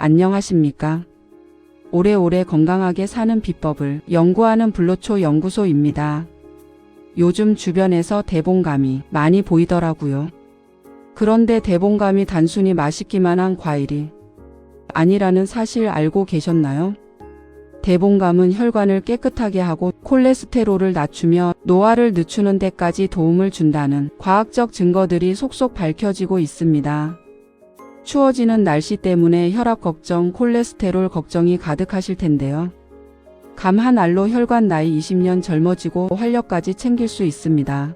안녕하십니까? 오래오래 건강하게 사는 비법을 연구하는 불로초 연구소입니다. 요즘 주변에서 대봉감이 많이 보이더라고요. 그런데 대봉감이 단순히 맛있기만 한 과일이 아니라는 사실 알고 계셨나요? 대봉감은 혈관을 깨끗하게 하고 콜레스테롤을 낮추며 노화를 늦추는 데까지 도움을 준다는 과학적 증거들이 속속 밝혀지고 있습니다. 추워지는 날씨 때문에 혈압 걱정, 콜레스테롤 걱정이 가득하실 텐데요. 감 한 알로 혈관 나이 20년 젊어지고 활력까지 챙길 수 있습니다.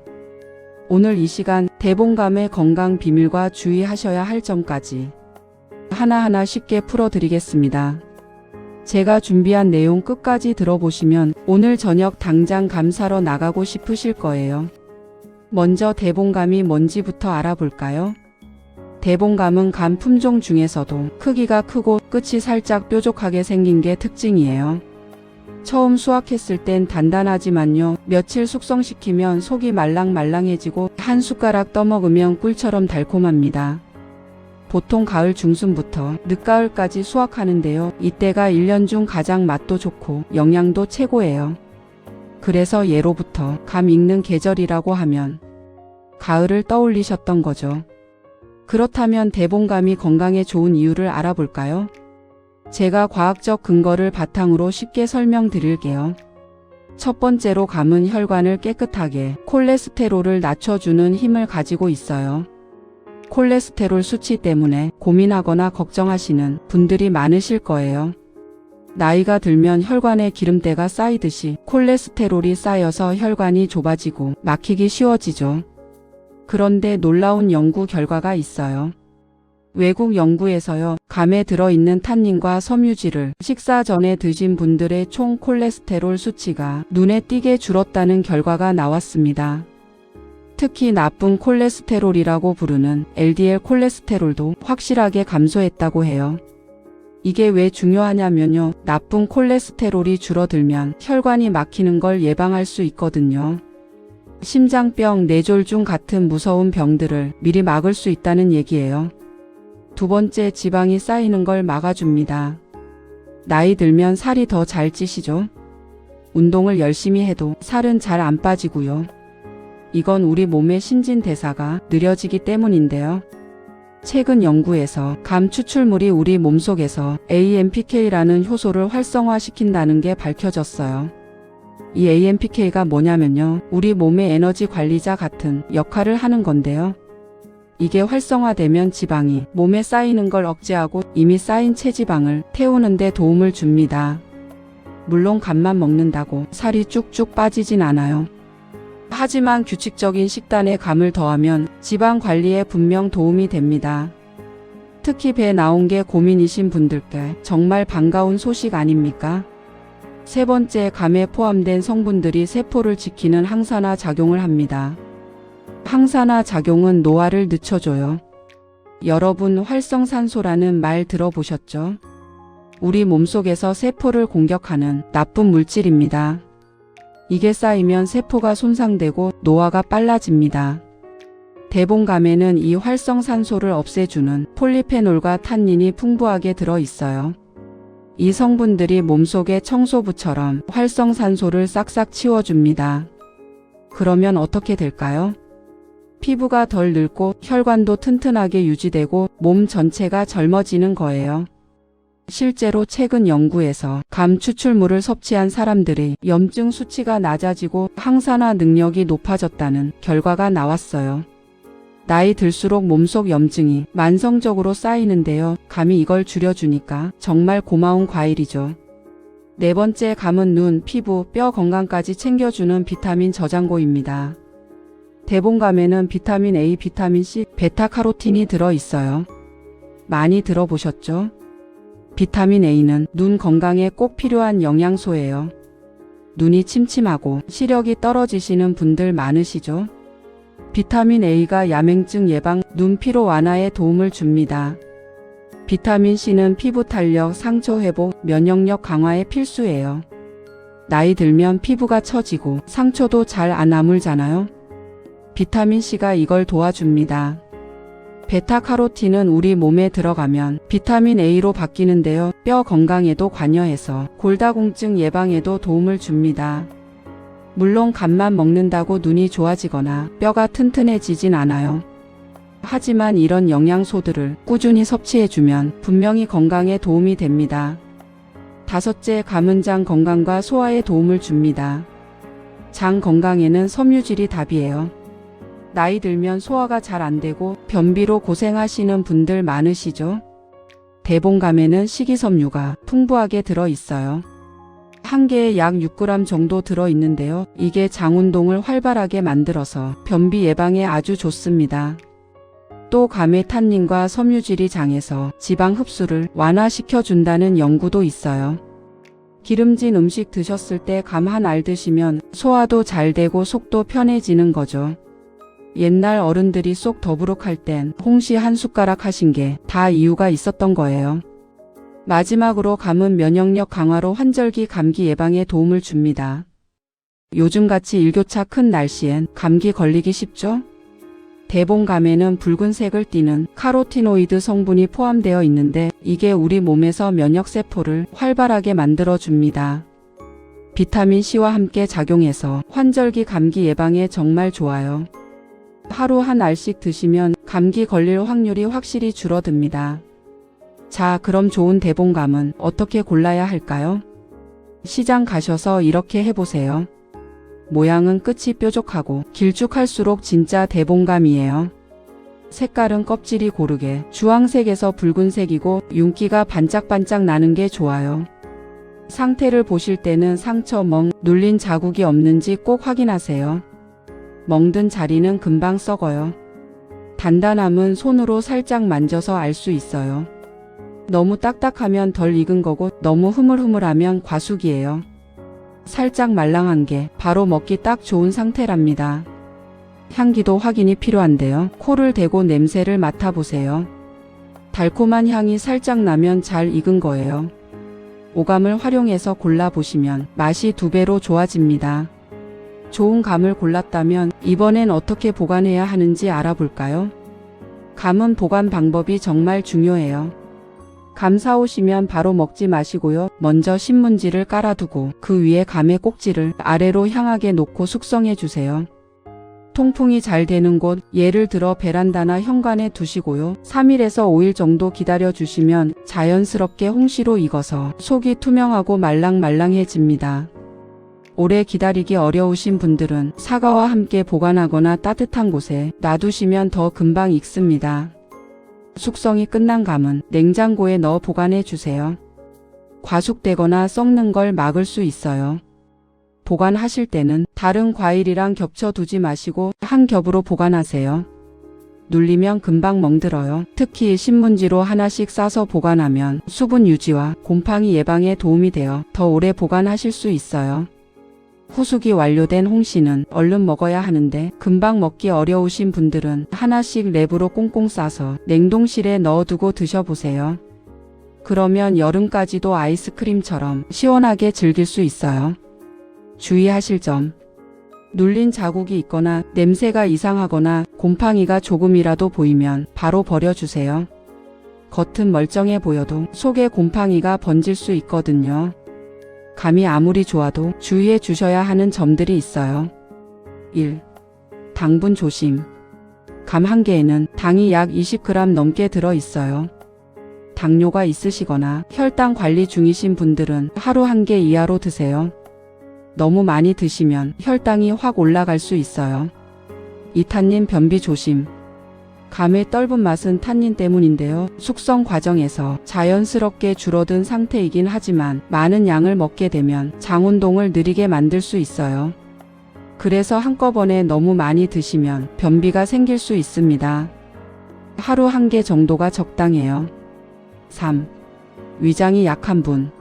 오늘 이 시간 대봉감의 건강 비밀과 주의하셔야 할 점까지 하나하나 쉽게 풀어드리겠습니다. 제가 준비한 내용 끝까지 들어보시면 오늘 저녁 당장 감 사러 나가고 싶으실 거예요. 먼저 대봉감이 뭔지부터 알아볼까요? 대봉감은 감 품종 중에서도 크기가 크고 끝이 살짝 뾰족하게 생긴 게 특징이에요. 처음 수확했을 땐 단단하지만요, 며칠 숙성시키면 속이 말랑말랑해지고 한 숟가락 떠먹으면 꿀처럼 달콤합니다. 보통 가을 중순부터 늦가을까지 수확하는데요. 이때가 1년 중 가장 맛도 좋고 영양도 최고예요. 그래서 예로부터 감 익는 계절이라고 하면 가을을 떠올리셨던 거죠. 그렇다면 대봉감이 건강에 좋은 이유를 알아볼까요? 제가 과학적 근거를 바탕으로 쉽게 설명드릴게요. 첫 번째로 감은 혈관을 깨끗하게 콜레스테롤을 낮춰주는 힘을 가지고 있어요. 콜레스테롤 수치 때문에 고민하거나 걱정하시는 분들이 많으실 거예요. 나이가 들면 혈관에 기름때가 쌓이듯이 콜레스테롤이 쌓여서 혈관이 좁아지고 막히기 쉬워지죠. 그런데 놀라운 연구 결과가 있어요. 외국 연구에서요, 감에 들어있는 탄닌과 섬유질을 식사 전에 드신 분들의 총 콜레스테롤 수치가 눈에 띄게 줄었다는 결과가 나왔습니다. 특히 나쁜 콜레스테롤이라고 부르는 LDL 콜레스테롤도 확실하게 감소했다고 해요. 이게 왜 중요하냐면요, 나쁜 콜레스테롤이 줄어들면 혈관이 막히는 걸 예방할 수 있거든요. 심장병, 뇌졸중 같은 무서운 병들을 미리 막을 수 있다는 얘기예요. 두 번째, 지방이 쌓이는 걸 막아줍니다. 나이 들면 살이 더 잘 찌시죠? 운동을 열심히 해도 살은 잘 안 빠지고요. 이건 우리 몸의 신진대사가 느려지기 때문인데요. 최근 연구에서 감 추출물이 우리 몸속에서 AMPK라는 효소를 활성화시킨다는 게 밝혀졌어요. 이 AMPK가 뭐냐면요, 우리 몸의 에너지 관리자 같은 역할을 하는 건데요. 이게 활성화되면 지방이 몸에 쌓이는 걸 억제하고 이미 쌓인 체지방을 태우는 데 도움을 줍니다. 물론 감만 먹는다고 살이 쭉쭉 빠지진 않아요. 하지만 규칙적인 식단에 감을 더하면 지방 관리에 분명 도움이 됩니다. 특히 배 나온 게 고민이신 분들께 정말 반가운 소식 아닙니까? 세 번째, 감에 포함된 성분들이 세포를 지키는 항산화 작용을 합니다. 항산화 작용은 노화를 늦춰줘요. 여러분, 활성산소라는 말 들어보셨죠? 우리 몸속에서 세포를 공격하는 나쁜 물질입니다. 이게 쌓이면 세포가 손상되고 노화가 빨라집니다. 대봉감에는 이 활성산소를 없애주는 폴리페놀과 탄닌이 풍부하게 들어있어요. 이 성분들이 몸속의 청소부처럼 활성산소를 싹싹 치워줍니다. 그러면 어떻게 될까요? 피부가 덜 늙고 혈관도 튼튼하게 유지되고 몸 전체가 젊어지는 거예요. 실제로 최근 연구에서 감 추출물을 섭취한 사람들의 염증 수치가 낮아지고 항산화 능력이 높아졌다는 결과가 나왔어요. 나이 들수록 몸속 염증이 만성적으로 쌓이는데요. 감이 이걸 줄여주니까 정말 고마운 과일이죠. 네 번째, 감은 눈, 피부, 뼈 건강까지 챙겨주는 비타민 저장고입니다. 대봉감에는 비타민 A, 비타민 C, 베타카로틴이 들어있어요. 많이 들어보셨죠? 비타민 A는 눈 건강에 꼭 필요한 영양소예요. 눈이 침침하고 시력이 떨어지시는 분들 많으시죠? 비타민 A가 야맹증 예방, 눈 피로 완화에 도움을 줍니다. 비타민 C는 피부 탄력, 상처 회복, 면역력 강화에 필수예요. 나이 들면 피부가 처지고 상처도 잘 안 아물잖아요. 비타민 C가 이걸 도와줍니다. 베타카로틴은 우리 몸에 들어가면 비타민 A로 바뀌는데요. 뼈 건강에도 관여해서 골다공증 예방에도 도움을 줍니다. 물론 간만 먹는다고 눈이 좋아지거나 뼈가 튼튼해지진 않아요. 하지만 이런 영양소들을 꾸준히 섭취해주면 분명히 건강에 도움이 됩니다. 다섯째, 감은 장 건강과 소화에 도움을 줍니다. 장 건강에는 섬유질이 답이에요. 나이 들면 소화가 잘 안 되고 변비로 고생하시는 분들 많으시죠? 대봉감에는 식이섬유가 풍부하게 들어 있어요. 한 개에 약 6g 정도 들어 있는데요. 이게 장 운동을 활발하게 만들어서 변비 예방에 아주 좋습니다. 또 감의 탄닌과 섬유질이 장에서 지방 흡수를 완화시켜 준다는 연구도 있어요. 기름진 음식 드셨을 때 감 한 알 드시면 소화도 잘 되고 속도 편해지는 거죠. 옛날 어른들이 속 더부룩할 땐 홍시 한 숟가락 하신 게 다 이유가 있었던 거예요. 마지막으로 감은 면역력 강화로 환절기 감기 예방에 도움을 줍니다. 요즘같이 일교차 큰 날씨엔 감기 걸리기 쉽죠? 대봉감에는 붉은색을 띠는 카로티노이드 성분이 포함되어 있는데 이게 우리 몸에서 면역세포를 활발하게 만들어줍니다. 비타민C와 함께 작용해서 환절기 감기 예방에 정말 좋아요. 하루 한 알씩 드시면 감기 걸릴 확률이 확실히 줄어듭니다. 자, 그럼 좋은 대봉감은 어떻게 골라야 할까요? 시장 가셔서 이렇게 해보세요. 모양은 끝이 뾰족하고 길쭉할수록 진짜 대봉감이에요. 색깔은 껍질이 고르게 주황색에서 붉은색이고 윤기가 반짝반짝 나는 게 좋아요. 상태를 보실 때는 상처, 멍, 눌린 자국이 없는지 꼭 확인하세요. 멍든 자리는 금방 썩어요. 단단함은 손으로 살짝 만져서 알 수 있어요. 너무 딱딱하면 덜 익은 거고 너무 흐물흐물하면 과숙이에요. 살짝 말랑한 게 바로 먹기 딱 좋은 상태랍니다. 향기도 확인이 필요한데요. 코를 대고 냄새를 맡아보세요. 달콤한 향이 살짝 나면 잘 익은 거예요. 오감을 활용해서 골라보시면 맛이 2배로 좋아집니다. 좋은 감을 골랐다면 이번엔 어떻게 보관해야 하는지 알아볼까요? 감은 보관 방법이 정말 중요해요. 감 사오시면 바로 먹지 마시고요. 먼저 신문지를 깔아두고 그 위에 감의 꼭지를 아래로 향하게 놓고 숙성해 주세요. 통풍이 잘 되는 곳, 예를 들어 베란다나 현관에 두시고요. 3일에서 5일 정도 기다려 주시면 자연스럽게 홍시로 익어서 속이 투명하고 말랑말랑해집니다. 오래 기다리기 어려우신 분들은 사과와 함께 보관하거나 따뜻한 곳에 놔두시면 더 금방 익습니다. 숙성이 끝난 감은 냉장고에 넣어 보관해 주세요. 과숙되거나 썩는 걸 막을 수 있어요. 보관하실 때는 다른 과일이랑 겹쳐 두지 마시고 한 겹으로 보관하세요. 눌리면 금방 멍들어요. 특히 신문지로 하나씩 싸서 보관하면 수분 유지와 곰팡이 예방에 도움이 되어 더 오래 보관하실 수 있어요. 후숙이 완료된 홍시는 얼른 먹어야 하는데 금방 먹기 어려우신 분들은 하나씩 랩으로 꽁꽁 싸서 냉동실에 넣어두고 드셔보세요. 그러면 여름까지도 아이스크림처럼 시원하게 즐길 수 있어요. 주의하실 점. 눌린 자국이 있거나 냄새가 이상하거나 곰팡이가 조금이라도 보이면 바로 버려주세요. 겉은 멀쩡해 보여도 속에 곰팡이가 번질 수 있거든요. 감이 아무리 좋아도 주의해 주셔야 하는 점들이 있어요. 1. 당분 조심. 감 한 개에는 당이 약 20g 넘게 들어 있어요. 당뇨가 있으시거나 혈당 관리 중이신 분들은 하루 한 개 이하로 드세요. 너무 많이 드시면 혈당이 확 올라갈 수 있어요. 2. 탄닌 변비 조심. 감의 떫은 맛은 탄닌 때문인데요. 숙성 과정에서 자연스럽게 줄어든 상태이긴 하지만 많은 양을 먹게 되면 장 운동을 느리게 만들 수 있어요. 그래서 한꺼번에 너무 많이 드시면 변비가 생길 수 있습니다. 하루 한 개 정도가 적당해요. 3. 위장이 약한 분.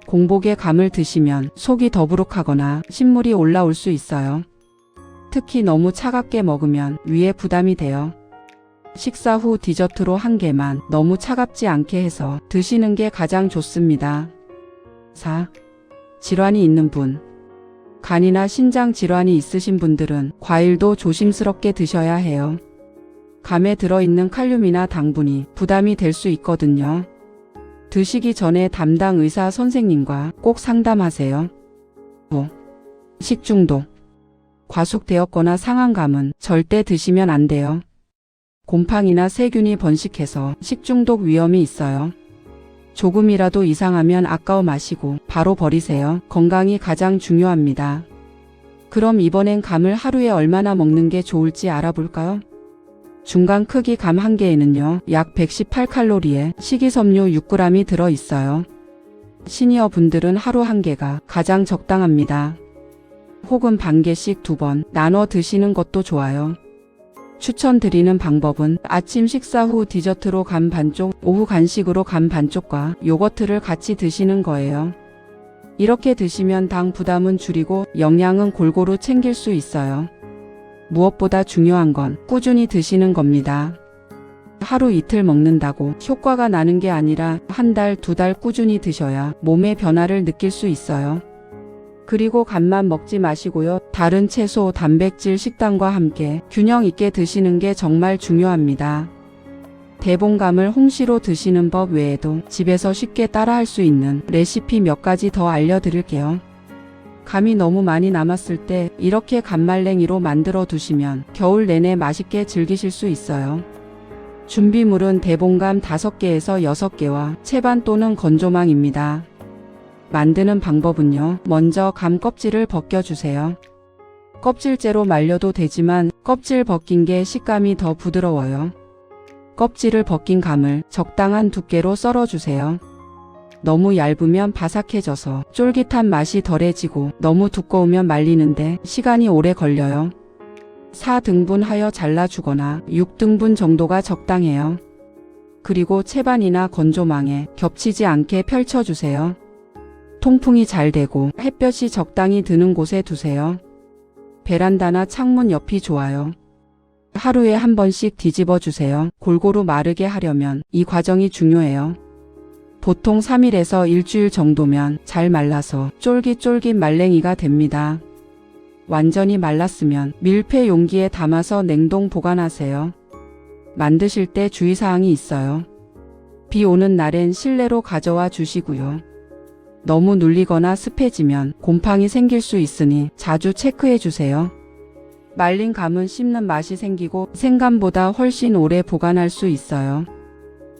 공복에 감을 드시면 속이 더부룩하거나 신물이 올라올 수 있어요. 특히 너무 차갑게 먹으면 위에 부담이 돼요. 식사 후 디저트로 한 개만 너무 차갑지 않게 해서 드시는 게 가장 좋습니다. 4. 질환이 있는 분. 간이나 신장 질환이 있으신 분들은 과일도 조심스럽게 드셔야 해요. 감에 들어있는 칼륨이나 당분이 부담이 될 수 있거든요. 드시기 전에 담당 의사 선생님과 꼭 상담하세요. 5. 식중독. 과속되었거나 상한 감은 절대 드시면 안 돼요. 곰팡이나 세균이 번식해서 식중독 위험이 있어요. 조금이라도 이상하면 아까워 마시고 바로 버리세요. 건강이 가장 중요합니다. 그럼 이번엔 감을 하루에 얼마나 먹는 게 좋을지 알아볼까요? 중간 크기 감 한 개에는요, 약 118칼로리에 식이섬유 6g이 들어있어요. 시니어 분들은 하루 한 개가 가장 적당합니다. 혹은 반 개씩 2번 나눠 드시는 것도 좋아요. 추천드리는 방법은 아침 식사 후 디저트로 감 반쪽, 오후 간식으로 감 반쪽과 요거트를 같이 드시는 거예요. 이렇게 드시면 당 부담은 줄이고 영양은 골고루 챙길 수 있어요. 무엇보다 중요한 건 꾸준히 드시는 겁니다. 하루 이틀 먹는다고 효과가 나는 게 아니라 한 달, 2달 꾸준히 드셔야 몸의 변화를 느낄 수 있어요. 그리고 감만 먹지 마시고요. 다른 채소, 단백질 식단과 함께 균형 있게 드시는 게 정말 중요합니다. 대봉감을 홍시로 드시는 법 외에도 집에서 쉽게 따라할 수 있는 레시피 몇 가지 더 알려드릴게요. 감이 너무 많이 남았을 때 이렇게 감말랭이로 만들어 두시면 겨울 내내 맛있게 즐기실 수 있어요. 준비물은 대봉감 5개에서 6개와 채반 또는 건조망입니다. 만드는 방법은요. 먼저 감 껍질을 벗겨주세요. 껍질째로 말려도 되지만 껍질 벗긴 게 식감이 더 부드러워요. 껍질을 벗긴 감을 적당한 두께로 썰어주세요. 너무 얇으면 바삭해져서 쫄깃한 맛이 덜해지고 너무 두꺼우면 말리는데 시간이 오래 걸려요. 4등분 하여 잘라주거나 6등분 정도가 적당해요. 그리고 채반이나 건조망에 겹치지 않게 펼쳐주세요. 통풍이 잘 되고 햇볕이 적당히 드는 곳에 두세요. 베란다나 창문 옆이 좋아요. 하루에 한 번씩 뒤집어 주세요. 골고루 마르게 하려면 이 과정이 중요해요. 보통 3일에서 일주일 정도면 잘 말라서 쫄깃쫄깃 말랭이가 됩니다. 완전히 말랐으면 밀폐 용기에 담아서 냉동 보관하세요. 만드실 때 주의사항이 있어요. 비 오는 날엔 실내로 가져와 주시고요. 너무 눌리거나 습해지면 곰팡이 생길 수 있으니 자주 체크해 주세요. 말린 감은 씹는 맛이 생기고 생감보다 훨씬 오래 보관할 수 있어요.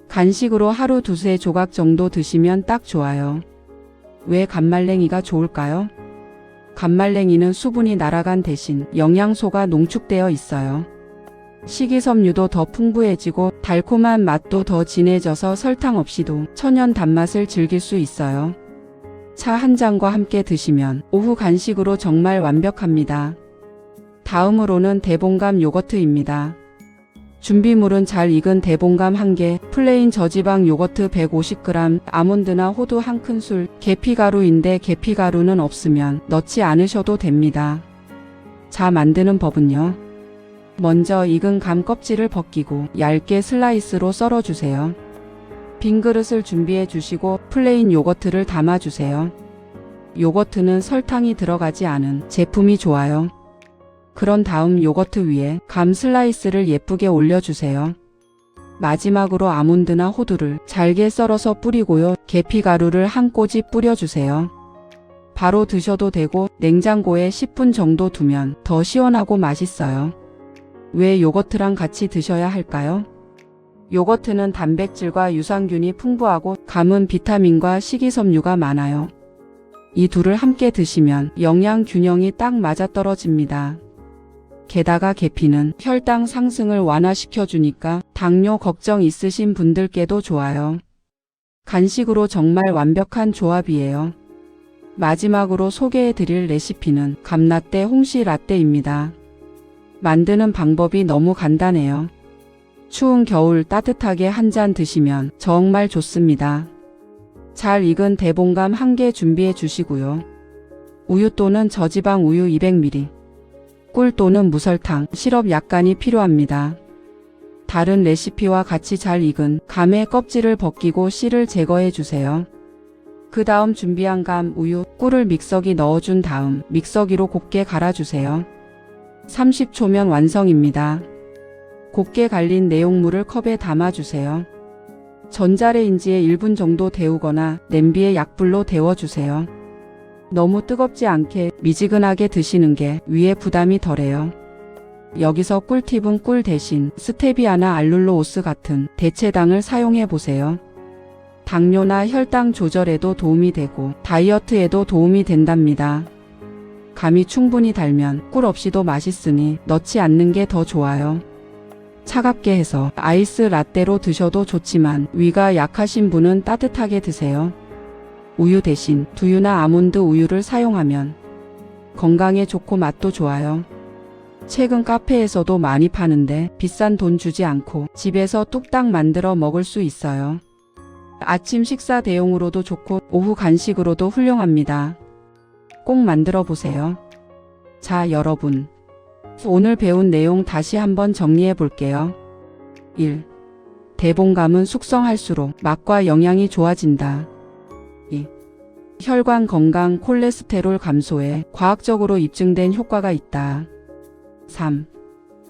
간식으로 하루 2-3조각 정도 드시면 딱 좋아요. 왜 감말랭이가 좋을까요? 감말랭이는 수분이 날아간 대신 영양소가 농축되어 있어요. 식이섬유도 더 풍부해지고 달콤한 맛도 더 진해져서 설탕 없이도 천연 단맛을 즐길 수 있어요. 차 한 잔과 함께 드시면 오후 간식으로 정말 완벽합니다. 다음으로는 대봉감 요거트입니다. 준비물은 잘 익은 대봉감 1개, 플레인 저지방 요거트 150g, 아몬드나 호두 1큰술, 계피가루인데 계피가루는 없으면 넣지 않으셔도 됩니다. 자, 만드는 법은요. 먼저 익은 감 껍질을 벗기고 얇게 슬라이스로 썰어주세요. 빈 그릇을 준비해 주시고 플레인 요거트를 담아주세요. 요거트는 설탕이 들어가지 않은 제품이 좋아요. 그런 다음 요거트 위에 감 슬라이스를 예쁘게 올려주세요. 마지막으로 아몬드나 호두를 잘게 썰어서 뿌리고요. 계피가루를 한 꼬집 뿌려주세요. 바로 드셔도 되고 냉장고에 10분 정도 두면 더 시원하고 맛있어요. 왜 요거트랑 같이 드셔야 할까요? 요거트는 단백질과 유산균이 풍부하고 감은 비타민과 식이섬유가 많아요. 이 둘을 함께 드시면 영양 균형이 딱 맞아떨어집니다. 게다가 계피는 혈당 상승을 완화시켜주니까 당뇨 걱정 있으신 분들께도 좋아요. 간식으로 정말 완벽한 조합이에요. 마지막으로 소개해드릴 레시피는 감라떼 홍시 라떼입니다. 만드는 방법이 너무 간단해요. 추운 겨울 따뜻하게 한 잔 드시면 정말 좋습니다. 잘 익은 대봉감 1개 준비해 주시고요. 우유 또는 저지방 우유 200ml, 꿀 또는 무설탕, 시럽 약간이 필요합니다. 다른 레시피와 같이 잘 익은 감의 껍질을 벗기고 씨를 제거해 주세요. 그 다음 준비한 감, 우유, 꿀을 믹서기 넣어준 다음 믹서기로 곱게 갈아주세요. 30초면 완성입니다. 곱게 갈린 내용물을 컵에 담아주세요. 전자레인지에 1분 정도 데우거나 냄비에 약불로 데워주세요. 너무 뜨겁지 않게 미지근하게 드시는 게 위에 부담이 덜해요. 여기서 꿀팁은 꿀 대신 스테비아나 알룰로오스 같은 대체당을 사용해 보세요. 당뇨나 혈당 조절에도 도움이 되고 다이어트에도 도움이 된답니다. 감이 충분히 달면 꿀 없이도 맛있으니 넣지 않는 게 더 좋아요. 차갑게 해서 아이스 라떼로 드셔도 좋지만 위가 약하신 분은 따뜻하게 드세요. 우유 대신 두유나 아몬드 우유를 사용하면 건강에 좋고 맛도 좋아요. 최근 카페에서도 많이 파는데 비싼 돈 주지 않고 집에서 뚝딱 만들어 먹을 수 있어요. 아침 식사 대용으로도 좋고 오후 간식으로도 훌륭합니다. 꼭 만들어 보세요. 자, 여러분. 오늘 배운 내용 다시 한번 정리해 볼게요. 1. 대봉감은 숙성할수록 맛과 영양이 좋아진다. 2. 혈관 건강, 콜레스테롤 감소에 과학적으로 입증된 효과가 있다. 3.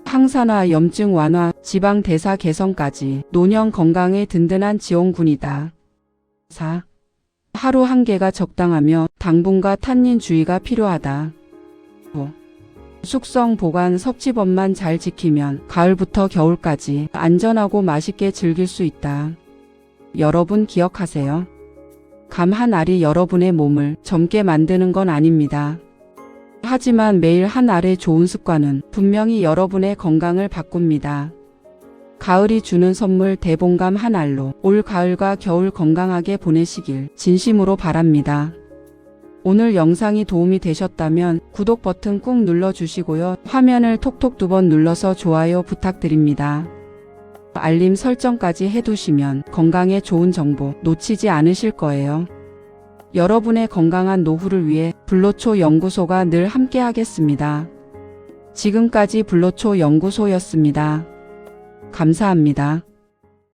항산화, 염증 완화, 지방 대사 개선까지 노년 건강에 든든한 지원군이다. 4. 하루 한 개가 적당하며 당분과 탄닌 주의가 필요하다. 5. 숙성, 보관, 섭취법만 잘 지키면 가을부터 겨울까지 안전하고 맛있게 즐길 수 있다. 여러분 기억하세요. 감 한 알이 여러분의 몸을 젊게 만드는 건 아닙니다. 하지만 매일 한 알의 좋은 습관은 분명히 여러분의 건강을 바꿉니다. 가을이 주는 선물 대봉감 한 알로 올 가을과 겨울 건강하게 보내시길 진심으로 바랍니다. 오늘 영상이 도움이 되셨다면 구독 버튼 꾹 눌러주시고요. 화면을 톡톡 2번 눌러서 좋아요 부탁드립니다. 알림 설정까지 해두시면 건강에 좋은 정보 놓치지 않으실 거예요. 여러분의 건강한 노후를 위해 불로초 연구소가 늘 함께 하겠습니다. 지금까지 불로초 연구소였습니다. 감사합니다.